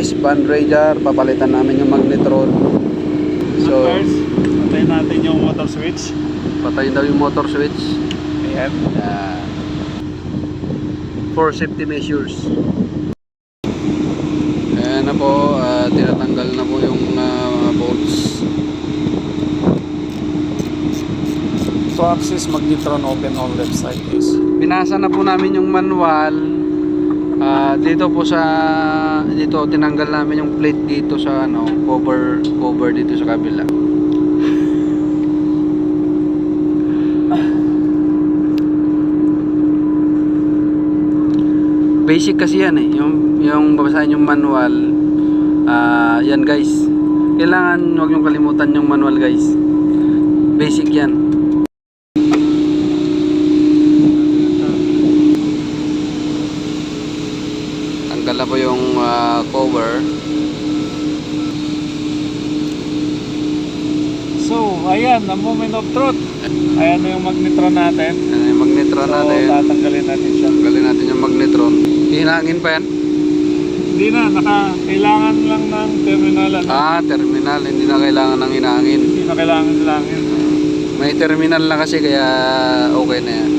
furnace, band radiator, papalitan namin yung magnetron. So, first, patayin natin yung motor switch. patayin daw yung motor switch. Ayan. For safety measures. Ayan na po, tinatanggal na po yung bolts. To access magnetron, open all left side is. Binasa na po namin yung manual. Dito po dito tinanggal namin yung plate dito sa cover dito sa kabila. Basic kasi yan yung babasahin yung manual. Yan guys, kailangan huwag niyong kalimutan yung manual guys. Basic yan. Tanggal na po yung cover. So, ayan, ang moment of truth. Ayan na yung magnetron natin. Yan yung magnetron natin. So, tatanggalin natin siya. Tanggalin natin yung magnetron. Hinangin pa yan? Hindi na, kailangan lang ng terminal. Terminal. Hindi na kailangan ng hinangin. Hindi na kailangan langin. May terminal na kasi kaya okay na yan.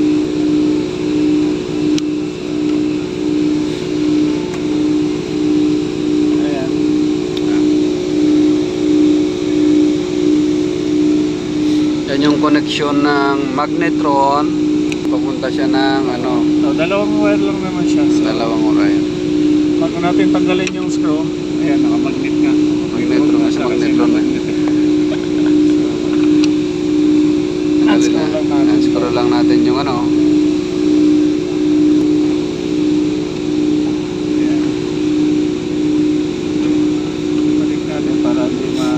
Ayan. Yan yung connection ng magnetron. Papunta siya ng So, dalawang wire lang naman siya. So, dalawang oray. bago natin tanggalin yung screw, ayan, nakamagnet nga. Magnetron nga sa magnetron. Screw lang natin yung Ayan. Balik natin para hindi wala.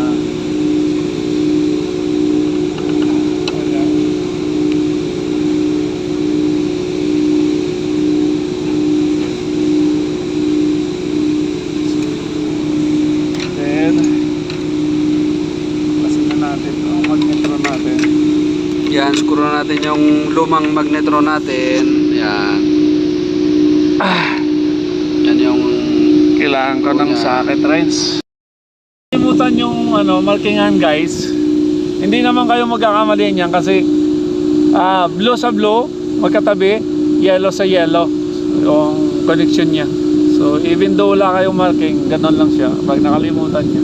Then, pasin na natin ang magnetron natin. Yan, screw na natin yung lumang magnetron natin. Yan. Yan yung Kailangan ko ng socket wrench. Kalimutan yung markingan guys. Hindi naman kayo magkakamali niyan kasi blue sa blue magkatabi, yellow sa yellow yung connection niya. So even though wala kayong marking, ganon lang siya pag nakalimutan niya.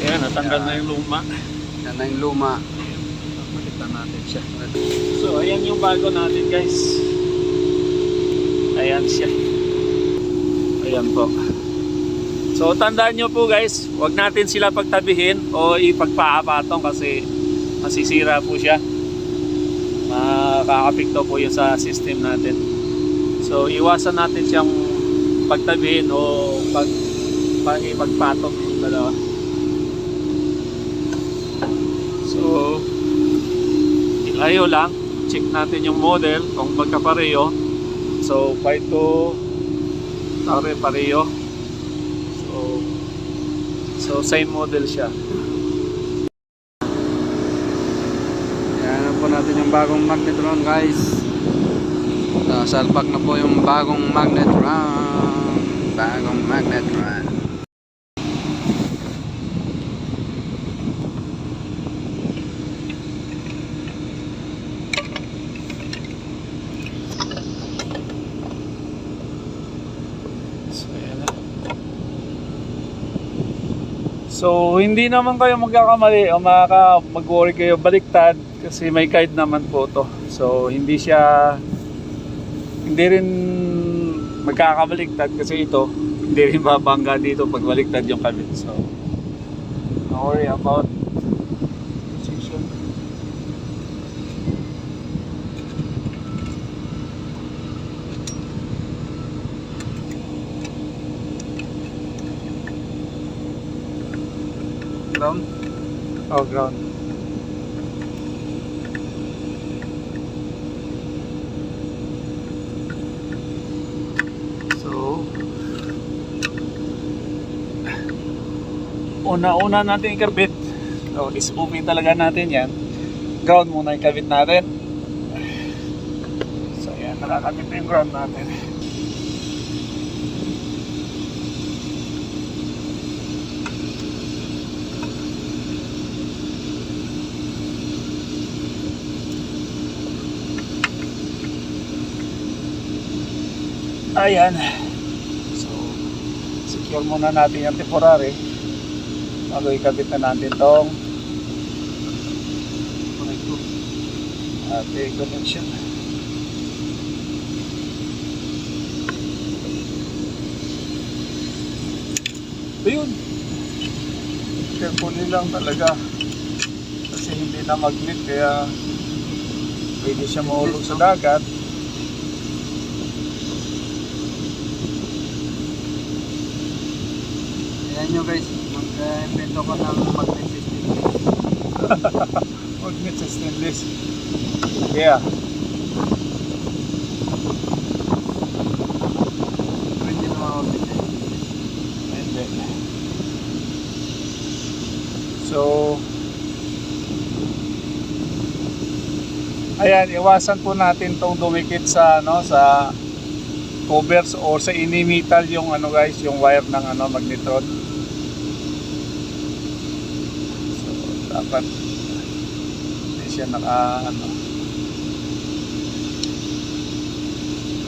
Ayan, natanggal na yung luma. yan na yung luma. Palitan natin siya. So ayan yung bago natin guys. Ayan siya. Ayan po. So tandaan nyo po guys, huwag natin sila pagtabihin o ipagpaapatong kasi masisira po siya. Makakapikto po yun sa system natin. So iwasan natin siyang pagtabihin o ipagpatong yung dalawa. So ilayo lang, check natin yung model kung magkapareho. So 52 pareho. So same model siya. Yan na po natin yung bagong magnetron guys. Salpak na po yung bagong magnetron. Bagong magnetron. So hindi naman kayo magkakamali o mag-worry kayo baliktad kasi may guide naman po to. So hindi rin magkakabaliktad kasi ito hindi rin babangga dito pag baliktad yung kabit. So don't worry about position. Ground? Oh, ground. So, una natin ikabit. So, is-open talaga natin yan. Ground muna ikabit natin. nakakabit na yung ground natin. Ayan. So, secure muna natin yung temporary bago ikabit na natin tong ating connection. Ayun. Carefully lang talaga kasi hindi na mag-leak kaya pwede siya mahulog sa dagat. Ayan nyo guys, mag-invento ko ng magnet system. Magnet sa stainless. Yeah. Pwede na mga magnet. Hindi. So, ayan, iwasan po natin tong dumikit sa sa covers or sa ini-metal yung guys, yung wire ng magnetron. So, dapat hindi siya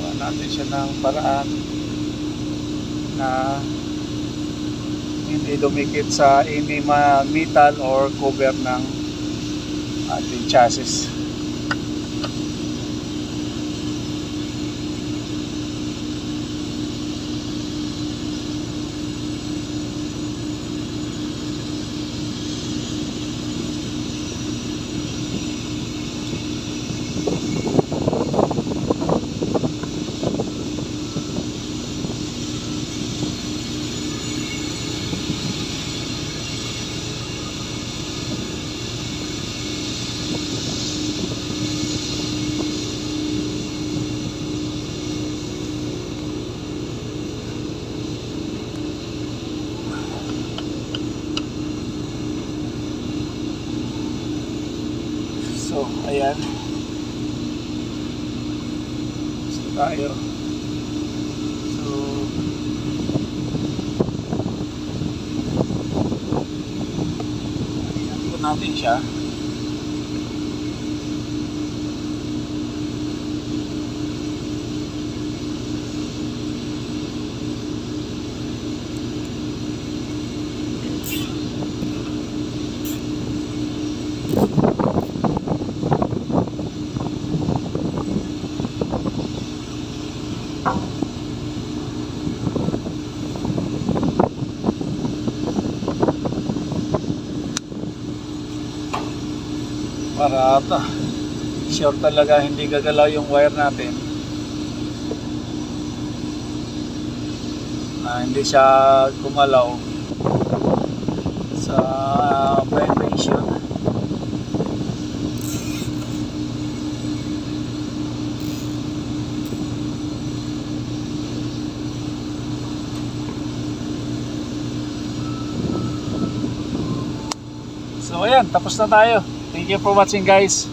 gawa natin siya ng paraan na hindi dumikit sa any metal or cover ng ating chassis. So, ayan. So, tayo. So, ayan po natin siya. Para sure talaga hindi gagalaw yung wire natin, na hindi siya gumalaw sa vibration. So ayan, tapos na tayo. Thank you for watching guys.